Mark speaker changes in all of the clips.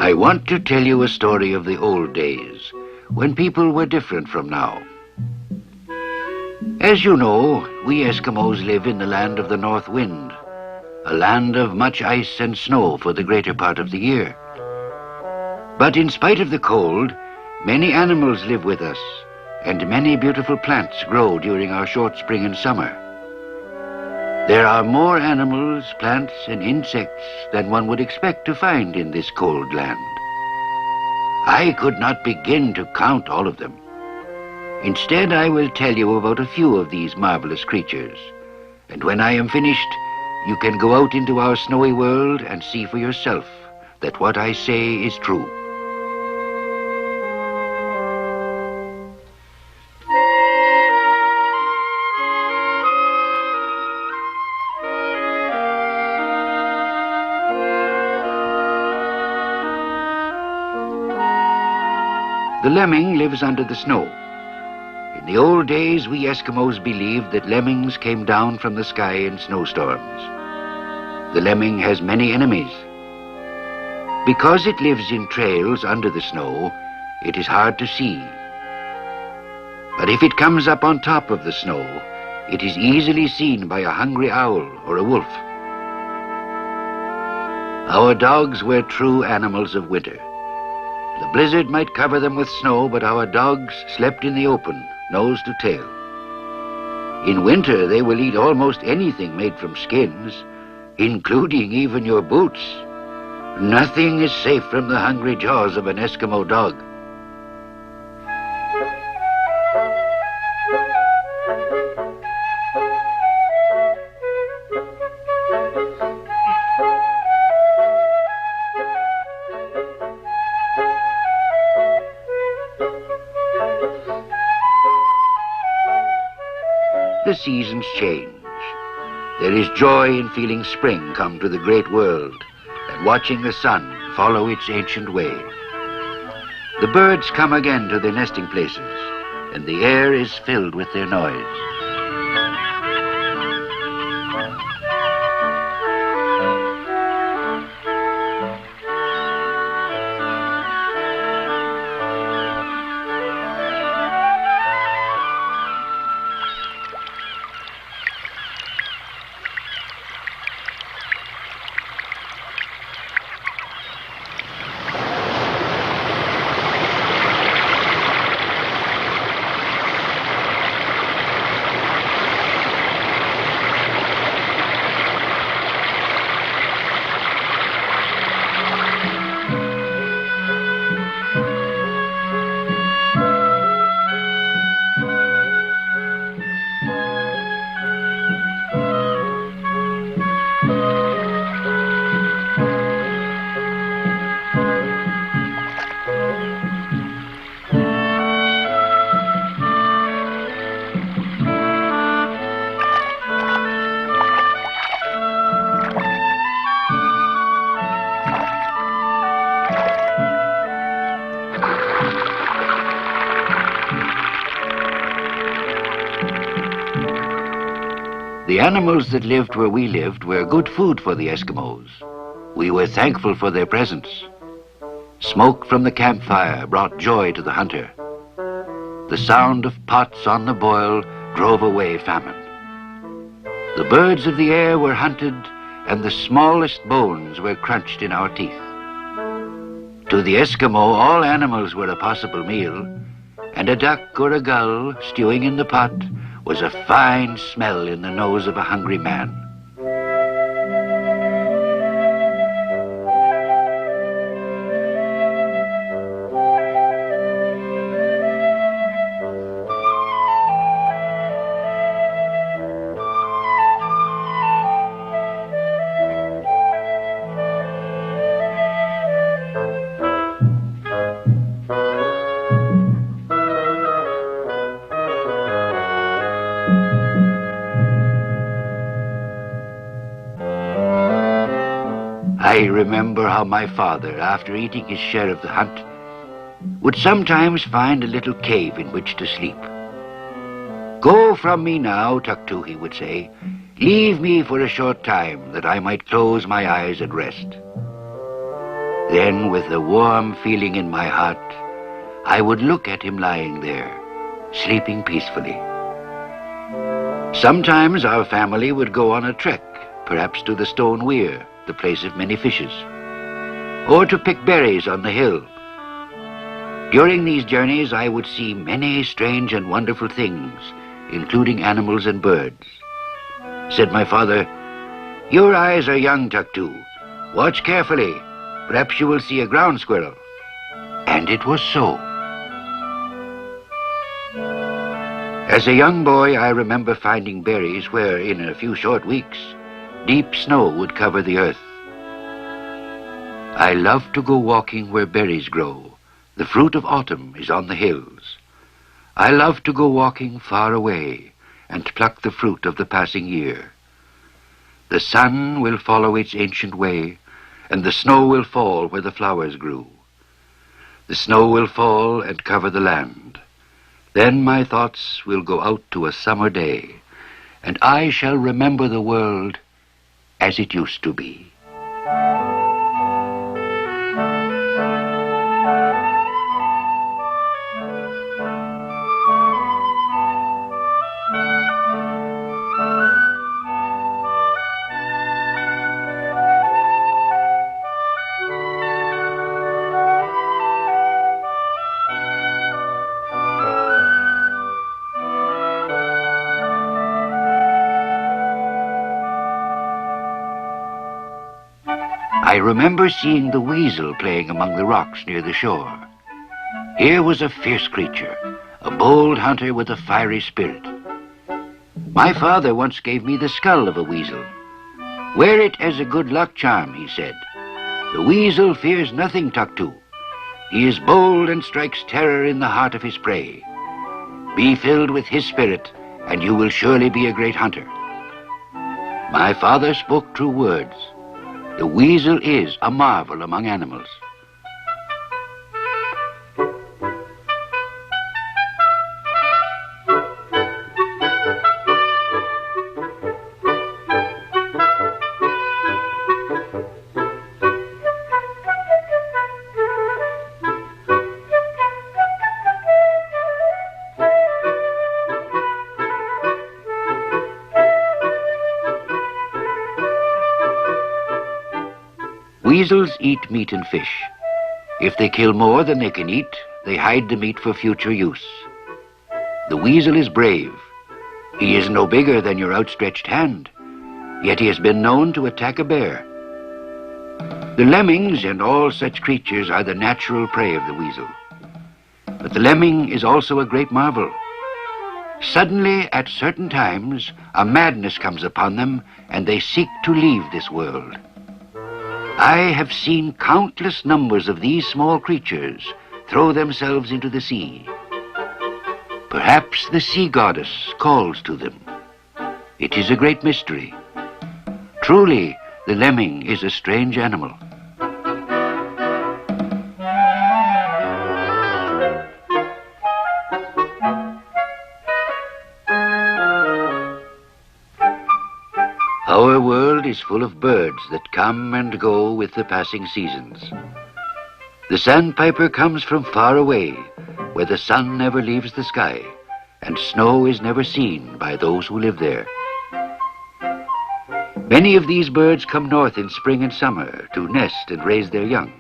Speaker 1: I want to tell you a story of the old days, when people were different from now. As you know, we Eskimos live in the land of the North Wind, a land of much ice and snow for the greater part of the year. But in spite of the cold, many animals live with us, and many beautiful plants grow during our short spring and summer. There are more animals, plants, and insects than one would expect to find in this cold land. I could not begin to count all of them. Instead, I will tell you about a few of these marvelous creatures. And when I am finished, you can go out into our snowy world and see for yourself that what I say is true. The lemming lives under the snow. In the old days, we Eskimos believed that lemmings came down from the sky in snowstorms. The lemming has many enemies. Because it lives in trails under the snow, it is hard to see. But if it comes up on top of the snow, it is easily seen by a hungry owl or a wolf. Our dogs were true animals of winter. The blizzard might cover them with snow, but our dogs slept in the open, nose to tail. In winter, they will eat almost anything made from skins, including even your boots. Nothing is safe from the hungry jaws of an Eskimo dog. The seasons change. There is joy in feeling spring come to the great world and watching the sun follow its ancient way. The birds come again to their nesting places, and the air is filled with their noise. The animals that lived where we lived were good food for the Eskimos. We were thankful for their presence. Smoke from the campfire brought joy to the hunter. The sound of pots on the boil drove away famine. The birds of the air were hunted, and the smallest bones were crunched in our teeth. To the Eskimo, all animals were a possible meal, and a duck or a gull stewing in the pot was a fine smell in the nose of a hungry man. I remember how my father, after eating his share of the hunt, would sometimes find a little cave in which to sleep. "Go from me now, Tuktu," he would say. "Leave me for a short time, that I might close my eyes and rest." Then, with a warm feeling in my heart, I would look at him lying there, sleeping peacefully. Sometimes our family would go on a trek, perhaps to the Stone Weir, the place of many fishes, or to pick berries on the hill. During these journeys, I would see many strange and wonderful things, including animals and birds. Said my father, "Your eyes are young, Tuktu. Watch carefully. Perhaps you will see a ground squirrel." And it was so. As a young boy, I remember finding berries where, in a few short weeks, deep snow would cover the earth. I love to go walking where berries grow. The fruit of autumn is on the hills. I love to go walking far away and pluck the fruit of the passing year. The sun will follow its ancient way, and the snow will fall where the flowers grew. The snow will fall and cover the land. Then my thoughts will go out to a summer day, and I shall remember the world as it used to be. I remember seeing the weasel playing among the rocks near the shore. Here was a fierce creature, a bold hunter with a fiery spirit. My father once gave me the skull of a weasel. "Wear it as a good luck charm," he said. "The weasel fears nothing, Tuktu. He is bold and strikes terror in the heart of his prey. Be filled with his spirit, and you will surely be a great hunter." My father spoke true words. The weasel is a marvel among animals. Weasels eat meat and fish. If they kill more than they can eat, they hide the meat for future use. The weasel is brave. He is no bigger than your outstretched hand, yet he has been known to attack a bear. The lemmings and all such creatures are the natural prey of the weasel. But the lemming is also a great marvel. Suddenly, at certain times, a madness comes upon them, and they seek to leave this world. I have seen countless numbers of these small creatures throw themselves into the sea. Perhaps the sea goddess calls to them. It is a great mystery. Truly, the lemming is a strange animal. Our world is full of birds that come and go with the passing seasons. The sandpiper comes from far away, where the sun never leaves the sky, and snow is never seen by those who live there. Many of these birds come north in spring and summer to nest and raise their young.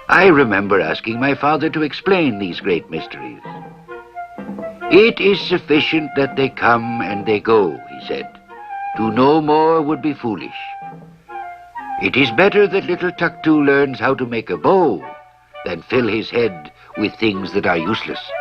Speaker 1: I remember asking my father to explain these great mysteries. "It is sufficient that they come and they go," he said. "To know more would be foolish. It is better that little Tuktu learns how to make a bow than fill his head with things that are useless."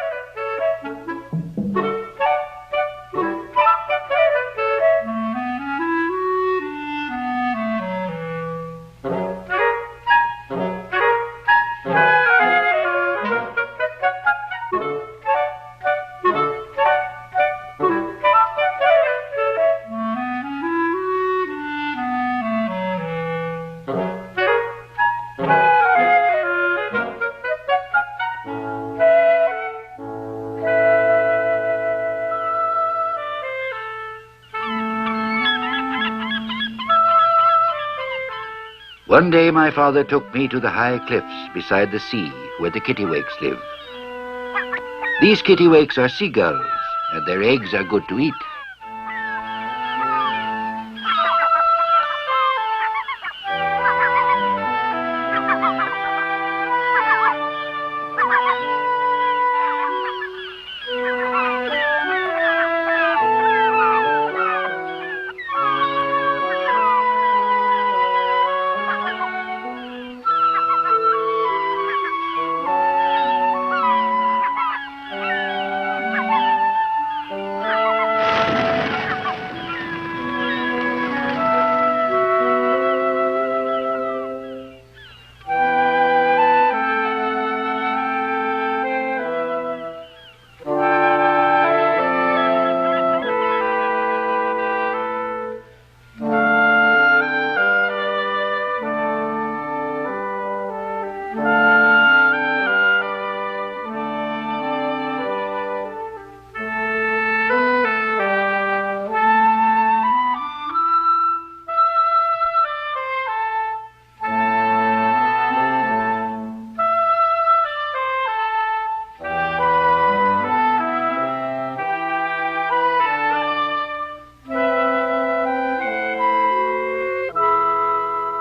Speaker 1: One day my father took me to the high cliffs beside the sea where the kittiwakes live. These kittiwakes are seagulls, and their eggs are good to eat.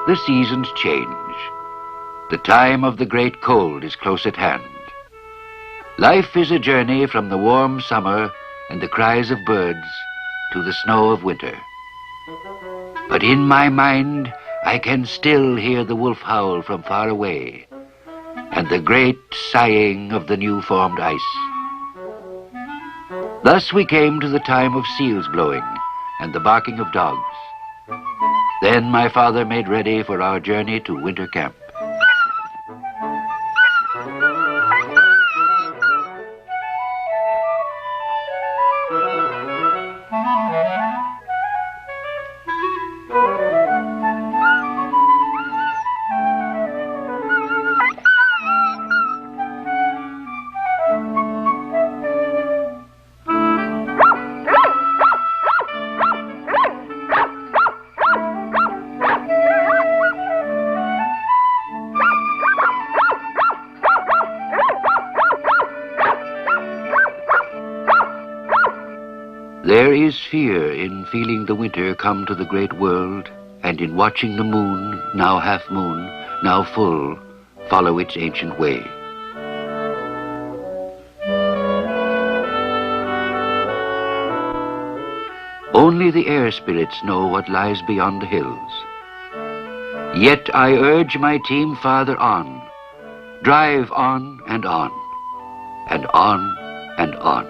Speaker 1: The seasons change. The time of the great cold is close at hand. Life is a journey from the warm summer and the cries of birds to the snow of winter. But in my mind, I can still hear the wolf howl from far away and the great sighing of the new-formed ice. Thus we came to the time of seals blowing and the barking of dogs. Then my father made ready for our journey to winter camp. There is fear in feeling the winter come to the great world, and in watching the moon, now half moon, now full, follow its ancient way. Only the air spirits know what lies beyond the hills. Yet I urge my team farther on, drive on and on, and on and on.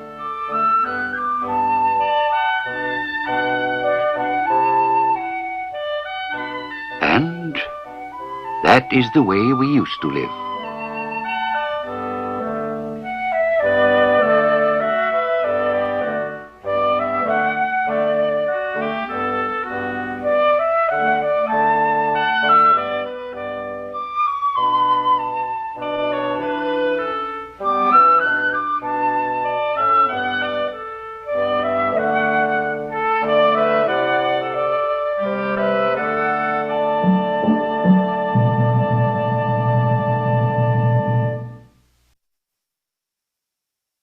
Speaker 1: And that is the way we used to live.